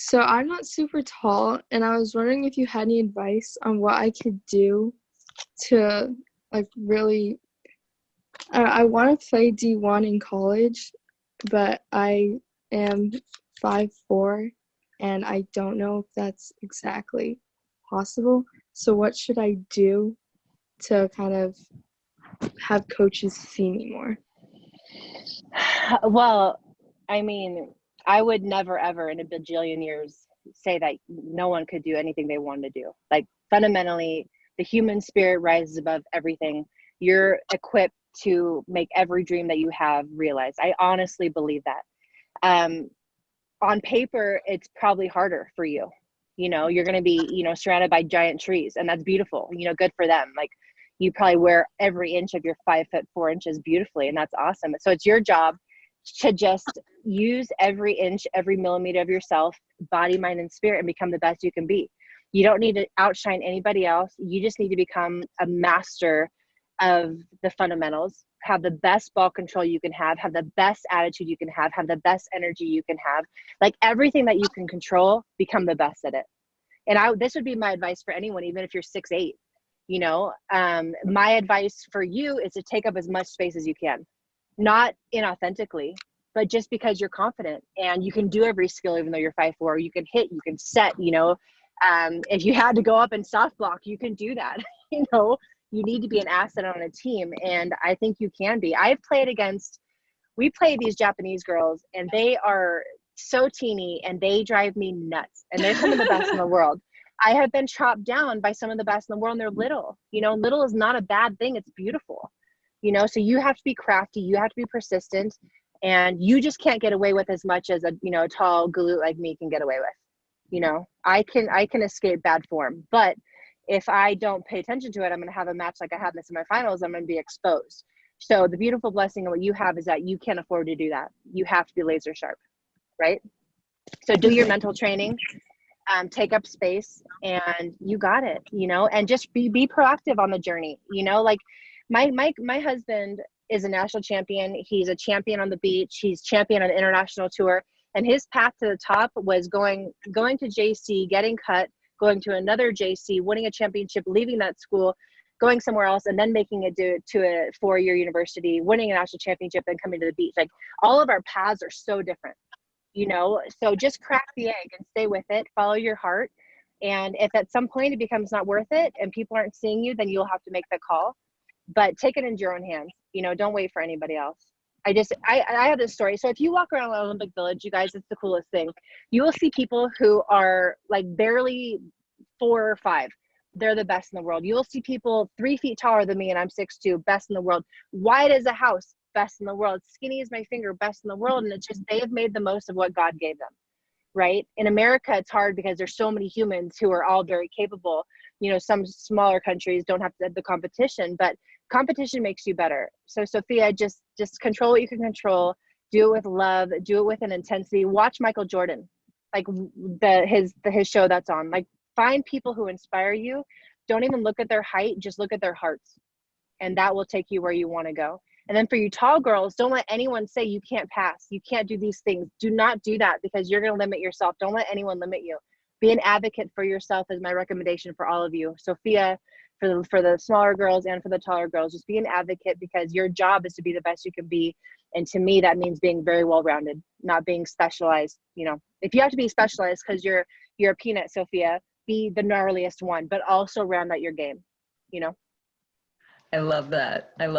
So I'm not super tall, and I was wondering if you had any advice on what I could do to really. I want to play D1 in college, but I am 5'4", and I don't know if that's exactly possible. So what should I do to kind of have coaches see me more? Well, I mean, I would never, ever in a bajillion years say that no one could do anything they wanted to do. Like, fundamentally, the human spirit rises above everything. You're equipped to make every dream that you have realized. I honestly believe that. Um, on paper, it's probably harder for you. You're going to be, surrounded by giant trees, and that's beautiful. Good for them. Like, you probably wear every inch of your 5'4" beautifully, and that's awesome. So it's your job to just use every inch, every millimeter of yourself, body, mind, and spirit, and become the best you can be. You don't need to outshine anybody else. You just need to become a master of the fundamentals, have the best ball control you can have the best attitude you can have the best energy you can have. Like, everything that you can control, become the best at it. And this would be my advice for anyone, even if you're 6'8". My advice for you is to take up as much space as you can, not inauthentically, but just because you're confident and you can do every skill. Even though you're 5'4", you can hit, you can set. If you had to go up and soft block, you can do that. You need to be an asset on a team, and I think you can be. We play these Japanese girls, and they are so teeny, and they drive me nuts, and they're some of the best in the world. I have been chopped down by some of the best in the world, and they're little. Little is not a bad thing. It's beautiful. So you have to be crafty, you have to be persistent, and you just can't get away with as much as a tall galoot like me can get away with. I can escape bad form, but if I don't pay attention to it, I'm going to have a match like I had in the semifinals. I'm going to be exposed. So the beautiful blessing of what you have is that you can't afford to do that. You have to be laser sharp, right? So do your mental training, take up space, and you got it, and just be proactive on the journey. Like, my husband is a national champion. He's a champion on the beach. He's champion on an international tour. And his path to the top was going to JC, getting cut, going to another JC, winning a championship, leaving that school, going somewhere else, and then making it to a 4-year university, winning a national championship, and coming to the beach. Like, all of our paths are so different, so just crack the egg and stay with it, follow your heart. And if at some point it becomes not worth it and people aren't seeing you, then you'll have to make the call, but take it into your own hands. Don't wait for anybody else. I have this story. So if you walk around Olympic Village, you guys, it's the coolest thing. You will see people who are like barely 4 or 5. They're the best in the world. You will see people 3 feet taller than me, and I'm 6'2", best in the world. Wide as a house, best in the world. Skinny as my finger, best in the world. And it's just, they have made the most of what God gave them, right? In America, it's hard because there's so many humans who are all very capable. Some smaller countries don't have the competition, but competition makes you better. So Sophia, just control what you can control. Do it with love. Do it with an intensity. Watch Michael Jordan, like his show that's on. Like, find people who inspire you. Don't even look at their height. Just look at their hearts, and that will take you where you want to go. And then for you tall girls, don't let anyone say you can't pass. You can't do these things. Do not do that, because you're going to limit yourself. Don't let anyone limit you. Be an advocate for yourself is my recommendation for all of you. Sophia, for the smaller girls and for the taller girls, just be an advocate, because your job is to be the best you can be. And to me, that means being very well-rounded, not being specialized. If you have to be specialized because you're a peanut, Sophia, be the gnarliest one, but also round out your game. I love that. I love